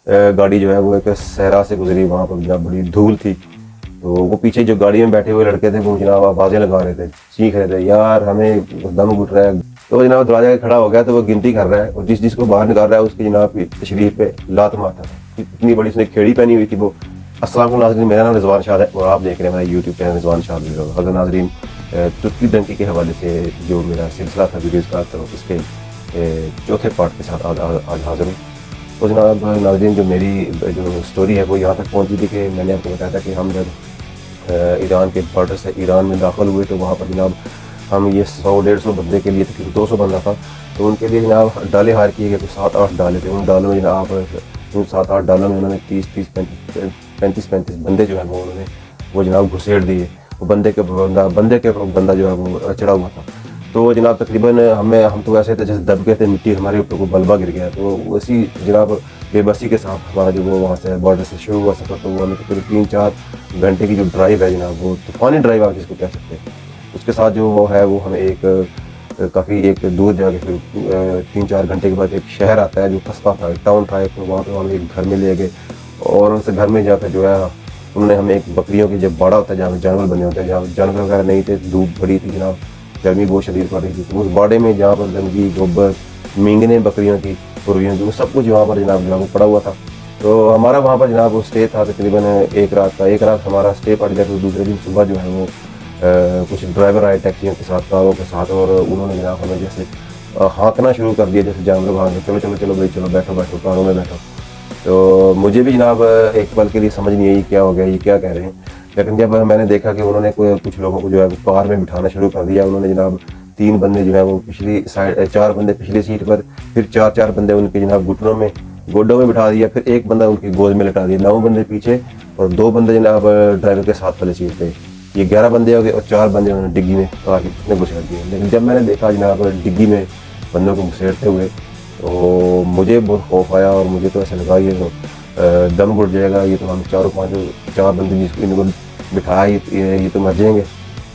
गाड़ी जो है वो एक सहरा से गुजरी, वहाँ पर जनाब बड़ी धूल थी। तो वो पीछे जो गाड़ी में बैठे हुए लड़के थे वो जनाब आवाज़ें लगा रहे थे, चीख रहे थे, यार हमें दम घुट रहा है। तो जनाब दरवाजा खड़ा हो गया, तो वो गिनती कर रहा है और जिसको बाहर निकाल रहा है उसकी जनाब तशरीफ पे लात मारता था। इतनी बड़ी उसने खेड़ी पहनी हुई थी वो। अस्सलाम वालेकुम नाज़रीन, मेरा नाम रिजवान शाह है और आप देख रहे हैं मेरा YouTube channel Rizwan Shah video. अगर नाज़रीन तुर्की डंकी के हवाले से जो मेरा सिलसिला था वीडियोज़ का, तो उसके चौथे पार्ट के साथ आज हाज़िर हूँ। तो जनाब नाज़रीन, जो मेरी जो स्टोरी है वो यहाँ तक पहुँची थी कि मैंने आपको बताया था कि हम जब ईरान के बॉर्डर से ईरान में दाखिल हुए तो वहाँ पर जनाब हम ये 100-150 बंदे के लिए तकरीबन 200 बंदा था, तो उनके लिए जनाब डाले हायर किए गए, तो 7-8 डाले थे। उन डालों में जनाब उन 7-8 डालों में उन्होंने 35 बंदे जो है वो उन्होंने वो जनाब घुसेड़ दिए। वो बंदे के बंदा जो है वो चढ़ा हुआ था। तो जनाब तकरीबन हम तो ऐसे थे जैसे दब गए थे, मिट्टी हमारे ऊपर को बलबा गिर गया। तो उसी जनाब बेबसी के साथ हमारा जो वो वहाँ से बॉर्डर से शुरू हुआ सफ़र, तो वो हमें तकरीबन 3-4 घंटे की जो ड्राइव है जनाब, वो तूफ़ानी ड्राइव आप जिसको कह सकते हैं, उसके साथ जो वो है वो हमें काफ़ी एक दूर जाके फिर 3-4 घंटे के बाद एक शहर आता है जो कस्बा था, टाउन था। तो वहाँ पर हमें एक घर में ले गए और उनसे घर में जाकर जो है उन्होंने हमें एक बकरियों की जब बाड़ा होता है जहाँ पर जानवर बने होते हैं, जहाँ जानवर वगैरह नहीं थे, धूप बड़ी थी जनाब, गर्मी बहुत शदीद पड़ रही थी। तो उस बाड़े में जहाँ पर गंदगी, गोबर, मींगने बकरियों की, मुर्गियों की, वो सब कुछ वहाँ पर जनाब जो पड़ा हुआ था। तो हमारा वहाँ पर जनाब वो स्टे था तकरीबन एक रात का। एक रात हमारा स्टे पड़ गया। तो दूसरे दिन सुबह जो है वो कुछ ड्राइवर आए टैक्सियों के साथ, कारों के साथ, और उन्होंने जनाब हमें जैसे हाँकना शुरू कर दिया, जैसे जानवर भाग, चलो चलो चलो भाई चलो बैठो बैठो कारों में बैठो। तो मुझे भी जनाब एक पल के लिए समझ नहीं आई क्या हो गया, ये क्या कह रहे हैं। लेकिन जब मैंने देखा कि उन्होंने कुछ लोगों को जो है कार में बिठाना शुरू कर दिया, उन्होंने जनाब 3 बंदे जो है वो पिछली साइड, 4 बंदे पिछली सीट पर, फिर 4-4 बंदे उनके जनाब घुटनों में, गोडों में बिठा दिया, फिर एक बंदा उनकी गोद में लटा दिया, 9 बंदे पीछे और 2 बंदे जनाब ड्राइवर के साथ वाले सीट पे। ये 11 बंदे हो गए और 4 बंदे उन्होंने डिग्गी में कार की उसने घुसेड़ दिए। लेकिन जब मैंने देखा जनाब डिग्गी में बंदों को घुसेड़ते हुए, तो मुझे बहुत खौफ आया और मुझे तो ऐसा लगा ये तो दम घुट जाएगा, ये तो हम 4 बंदे जिसको इनको बिठाया ये तो मर जाएंगे।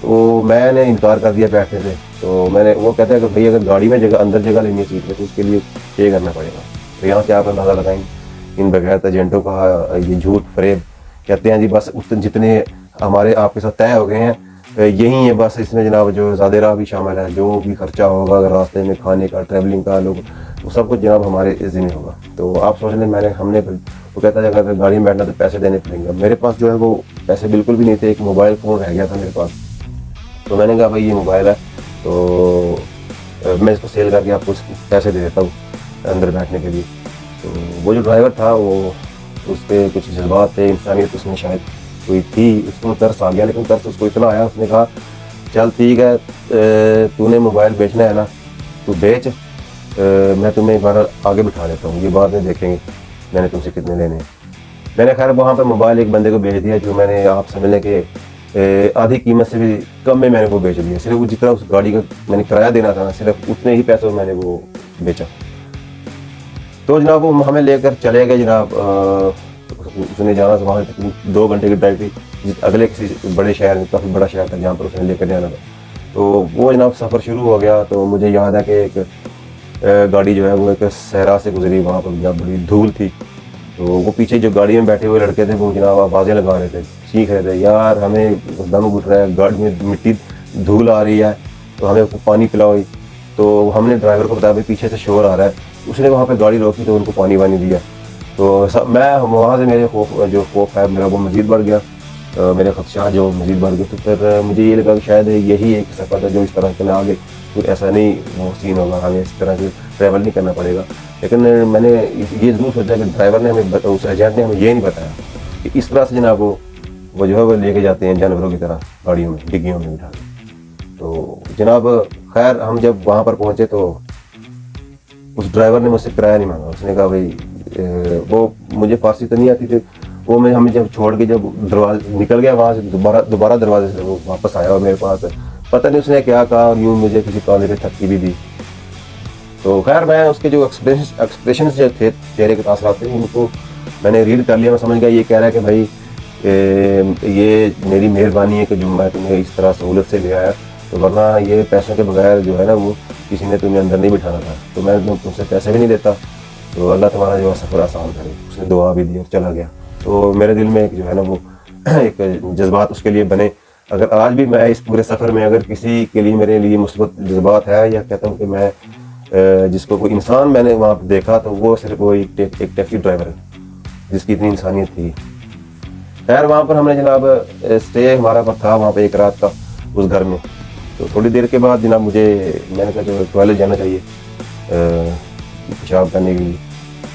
तो मैंने इनकार कर दिया बैठने से। तो मैंने वो कहता है कि भाई अगर गाड़ी में अंदर जगह लेनी है सीट में तो उसके लिए ये करना पड़ेगा। तो यहाँ से आप अंदाज़ा लगाएंगे इन बगैर एजेंटों का ये झूठ फरेब। कहते हैं जी बस जितने हमारे आपके साथ तय हो गए हैं यही है, बस इसमें जनाब जो ज़ादेरा भी शामिल है, जो भी खर्चा होगा अगर रास्ते में खाने का, ट्रैवलिंग का, लोग वो सब कुछ जनाब हमारे ज़िम्मे होगा। तो आप सोच लें हमने वो कहता है अगर गाड़ी में बैठना तो पैसे देने पड़ेंगे। मेरे पास जो है वो पैसे बिल्कुल भी नहीं थे, एक मोबाइल फ़ोन रह गया था मेरे पास। तो मैंने कहा भाई ये मोबाइल है तो मैं इसको सेल करके आपको पैसे दे देता हूँ अंदर बैठने के लिए। तो वो जो ड्राइवर था वो उस पर कुछ जज्बात थे, इंसानियत उसमें शायद कोई थी, उसको तरस आ गया। लेकिन तरस उसको इतना आया, उसने कहा चल ठीक है, तूने मोबाइल बेचना है ना, तू बेच, मैं तुम्हें एक बार आगे बिठा लेता हूँ, ये बाद में देखेंगे मैंने तुमसे कितने लेने हैं। मैंने खैर वहाँ पर मोबाइल एक बंदे को बेच दिया, जो मैंने आप समझ लें कि आधी कीमत से भी कम में मैंने वो बेच दिया। सिर्फ वो जितना उस गाड़ी का मैंने किराया देना था ना, सिर्फ उतने ही पैसों में मैंने वो बेचा। तो जनाब वो हमें लेकर चले गए जनाब, उसने जाना था वहाँ तक 2 घंटे की ड्राइव थी, अगले किसी बड़े शहर में, काफ़ी बड़ा शहर था जहाँ पर उसने लेकर जाना था। तो वो जनाब सफ़र शुरू हो गया। तो मुझे याद है कि एक गाड़ी जो है वो एक सहरा से गुजरी, वहाँ पर जनाब बड़ी धूल थी। तो वो पीछे जो गाड़ी में बैठे हुए लड़के थे वो जनाब आवाज़ें लगा रहे थे, चीख रहे थे, यार हमें दम घुट रहा है, गाड़ी में मिट्टी धूल आ रही है, तो हमें पानी पिलाओ। तो हमने ड्राइवर को बताया भाई पीछे से शोर आ रहा है। उसने वहाँ पे गाड़ी रोकी तो उनको पानी वानी दिया। तो मैं वहाँ से मेरे खौफ है मेरा वो मज़ीद बढ़ गया, मेरे खदशा जो मज़ीद बढ़ गए। तो फिर मुझे ये लगा कि शायद यही एक सफ़र था जो इस तरह से मैं आगे फिर ऐसा नहीं वो सीन होगा, हमें इस तरह से ट्रैवल नहीं करना पड़ेगा। लेकिन मैंने ये ज़रूर सोचा कि ड्राइवर ने हमें उस एजेंट ने हमें ये नहीं बताया कि इस तरह से जनाब वो जो है वो लेके जाते हैं जानवरों की तरह गाड़ियों में, डिग्गियों में बिठा के। तो जनाब खैर हम जब वहाँ पर पहुँचे तो उस ड्राइवर ने मुझसे किराया नहीं मांगा। उसने कहा भाई वो मुझे फारसी तो नहीं आती थी, वो मैं हमें जब छोड़ के जब दरवाजे निकल गया वहाँ से दोबारा दरवाजे से वो वापस आया और मेरे पास पता नहीं उसने क्या कहा और यूँ मुझे किसी कॉलेज पे थपकी भी दी। तो खैर मैं उसके जो एक्सप्रेशन जो थे, चेहरे के तासरात थे, उनको मैंने रीड कर लिया। मैं समझ गया ये कह रहा है कि भाई ये मेरी मेहरबानी है कि जो मैं तुम्हें इस तरह सहूलत से ले आया, तो वरना ये पैसों के बगैर जो है ना वो किसी ने तुम्हें अंदर नहीं बिठाना था, तो मैं तुमसे पैसे भी नहीं देता تو اللہ تمہارا جو ہے سفر آسان کرے. اس نے دعا بھی دی اور چلا گیا. تو میرے دل میں ایک جو ہے نا وہ ایک جذبات اس کے لیے بنے. اگر آج بھی میں اس پورے سفر میں اگر کسی کے لیے میرے لیے مثبت جذبات ہے, یا کہتا ہوں کہ میں جس کو کوئی انسان میں نے وہاں پہ دیکھا, تو وہ صرف وہ ایک ٹیکسی ڈرائیور ہے جس کی اتنی انسانیت تھی. خیر وہاں پر ہم نے جناب اسٹے ہمارا پر تھا وہاں پہ ایک رات کا اس گھر میں. تو تھوڑی دیر کے بعد جناب میں نے کہا جو ٹوائلٹ جانا چاہیے پیشاب کرنے کے لیے.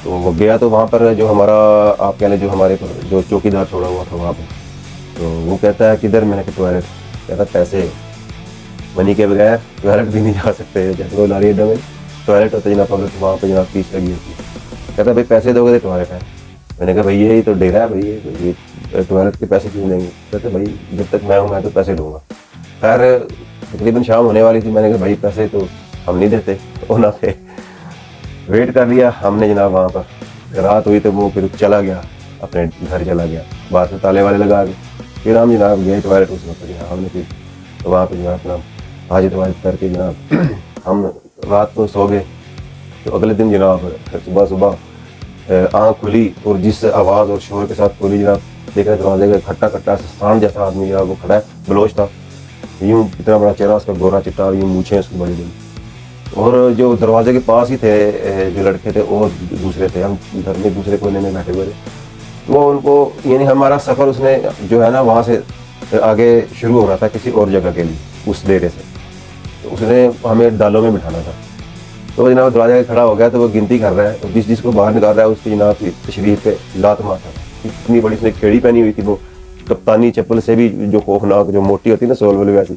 تو وہ گیا, تو وہاں پر جو ہمارا آپ کہہ لیں جو ہمارے پر جو چوکی دار چھوڑا ہوا تھا وہاں پہ, تو وہ کہتا ہے کدھر. میں نے کہا ٹوائلٹ. کہتا پیسے, منی کے بغیر ٹوائلٹ بھی نہیں جا سکتے. جیسے وہ لاری اڈا میں ٹوائلٹ ہوتا ہے جناب پبلک, وہاں پہ جناب فیس لگی ہوتی ہے. کہتا بھائی پیسے دو گے تو ٹوائلٹ ہے. میں نے کہا بھائی یہ تو ڈیرا ہے بھائی, یہ ٹوائلٹ کے پیسے کیوں دیں گے. کہتے بھائی جب تک میں ہوں میں تو پیسے دوں گا. خیر تقریباً شام ہونے والی تھی. میں نے کہا بھائی پیسے تو ہم نہیں دیتے. اور نہ پھر ویٹ کر لیا ہم نے جناب. وہاں پر رات ہوئی تو وہ پھر چلا گیا, اپنے گھر چلا گیا, باہر سے تالے والے لگا کے. پھر ہم جناب گئے ٹوائلٹ اس وقت جناب. ہم نے پھر وہاں پہ جناب اپنا حاجت واجت کر کے جناب ہم رات کو سو گئے. تو اگلے دن جناب صبح آنکھ کھلی, اور جس آواز اور شور کے ساتھ کھلی جناب, دیکھ رہے دروازے کا کھٹا کھٹا سانڈ جیسا آدمی جناب وہ کھڑا ہے, بلوچ تھا, یوں اتنا بڑا چہرہ اس کا, گورا چٹا, یوں مونچھیں اس کی بڑی بڑی. اور جو دروازے کے پاس ہی تھے جو لڑکے تھے اور دوسرے تھے, ہم گھر میں دوسرے کونے میں بیٹھے ہوئے تھے. وہ ان کو یعنی ہمارا سفر اس نے جو ہے نا وہاں سے آگے شروع ہو رہا تھا کسی اور جگہ کے لیے اس ڈیرے سے. تو اس نے ہمیں ڈالوں میں بٹھانا تھا. تو جناب دروازے کے کھڑا ہو گیا, تو وہ گنتی کر رہا ہے, اور جس کو باہر نکال رہا ہے اس کی جناب تشریف پہ لات مارتا ہے. اتنی بڑی اس نے کھیڑی پہنی ہوئی تھی, وہ کپتانی چپل سے بھی جو خوفناک جو موٹی ہوتی ہے نا سول والی ویسی.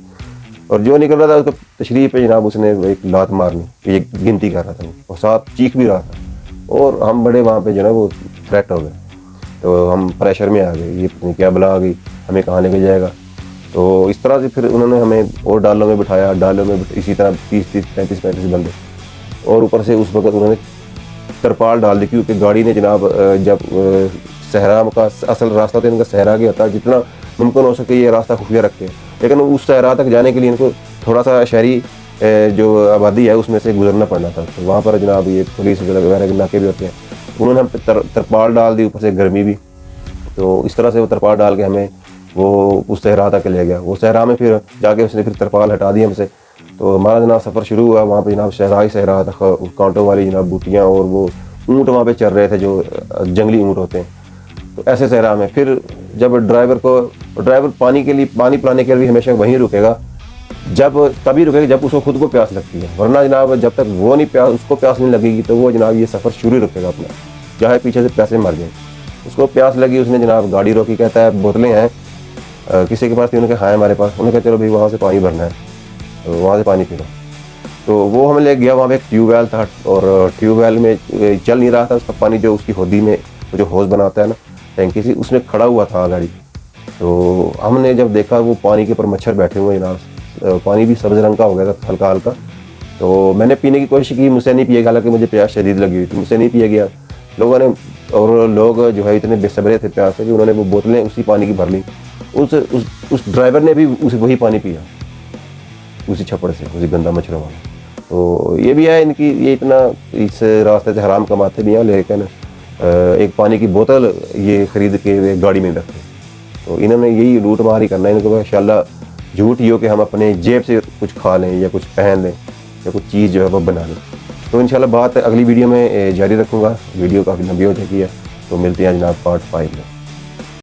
اور جو نکل رہا تھا اس کو تشریف پہ جناب اس نے ایک لات مارنی, یہ گنتی کر رہا تھا اور ساتھ چیخ بھی رہا تھا. اور ہم بڑے وہاں پہ جو ہے نا وہ تھریٹ ہو گئے. تو ہم پریشر میں آ گئے, یہ پتہ نہیں کیا بلا آ گئی, ہمیں کہاں لے کے جائے گا. تو اس طرح سے پھر انہوں نے ہمیں اور ڈالوں میں بٹھایا. ڈالوں میں اسی طرح 30-35 بندے, اور اوپر سے اس وقت انہوں نے ترپال ڈال دی, کیونکہ گاڑی نے جناب جب صحرا کا اصل راستہ تو ان کا صحرا کے ہوتا ہے, جتنا ممکن ہو سکے یہ راستہ خفیہ رکھتے ہیں. لیکن اس صحرا تک جانے کے لیے ان کو تھوڑا سا شہری جو آبادی ہے اس میں سے گزرنا پڑنا تھا. تو وہاں پر جناب یہ پولیس وغیرہ کے ناکے بھی ہوتے ہیں. انہوں نے ہم پہ ترپال ڈال دی, اوپر سے گرمی بھی. تو اس طرح سے وہ ترپال ڈال کے ہمیں وہ اس صحرا تک لے گیا. وہ صحرا میں پھر جا کے اس نے پھر ترپال ہٹا دی ہم سے. تو ہمارا جناب سفر شروع ہوا. وہاں پہ جناب صحرا تھا, کانٹوں والی جناب بوٹیاں, اور وہ اونٹ وہاں پہ چل رہے تھے جو جنگلی اونٹ ہوتے ہیں. تو ایسے صحرا میں پھر جب ڈرائیور پانی پلانے کے لیے ہمیشہ وہیں رکے گا, تبھی رکے گا جب اس کو خود کو پیاس لگتی ہے. ورنہ جناب جب تک وہ نہیں اس کو پیاس نہیں لگے گی تو وہ جناب یہ سفر شروع رکے گا اپنا, چاہے پیچھے سے پیسے مر جائیں. اس کو پیاس لگی, اس نے جناب گاڑی روکی. کہتا ہے بوتلیں ہیں کسی کے پاس تھی؟ انہوں نے کہا ہاں ہمارے پاس. انہوں نے کہا چلو بھائی وہاں سے پانی بھرنا ہے, وہاں سے پانی پینا. تو وہ ہمیں لے گیا. وہاں پہ ایک ٹیوب ویل تھا, اور ٹیوب ویل میں چل نہیں رہا تھا اس کا پانی, جو اس کی ہودی میں جو ہوز بناتا ہے نا ٹینکی سی, اس میں کھڑا ہوا تھا گاڑی. تو ہم نے جب دیکھا وہ پانی کے اوپر مچھر بیٹھے ہوئے جناب, پانی بھی سبز رنگ کا ہو گیا تھا ہلکا ہلکا. تو میں نے پینے کی کوشش کی, مجھ سے نہیں پیا گیا, حالانکہ مجھے پیاس شدید لگی ہوئی تھی, مجھ سے نہیں پیا گیا. لوگوں نے, اور لوگ جو ہے اتنے بے صبرے تھے پیاس سے کہ انہوں نے وہ بوتلیں اسی پانی کی بھر لی. اس ڈرائیور نے بھی وہی پانی پیا, اسی چھپڑ سے, اسی گندا مچھروں والا. تو یہ بھی ہے ان کی, یہ اتنا اس راستے سے حرام کماتے بھی ہیں, لیکن ایک پانی کی بوتل یہ خرید کے گاڑی میں رکھتے. تو انہوں نے یہی لوٹ مار ہی کرنا ہے. ان کو انشاءاللہ جھوٹ ہی ہو کہ ہم اپنے جیب سے کچھ کھا لیں یا کچھ پہن لیں یا کچھ چیز جو ہے وہ بنا لیں. تو انشاءاللہ بات اگلی ویڈیو میں جاری رکھوں گا. ویڈیو کافی لمبی ہو چکی ہے, تو ملتے ہیں جناب پارٹ 5 میں.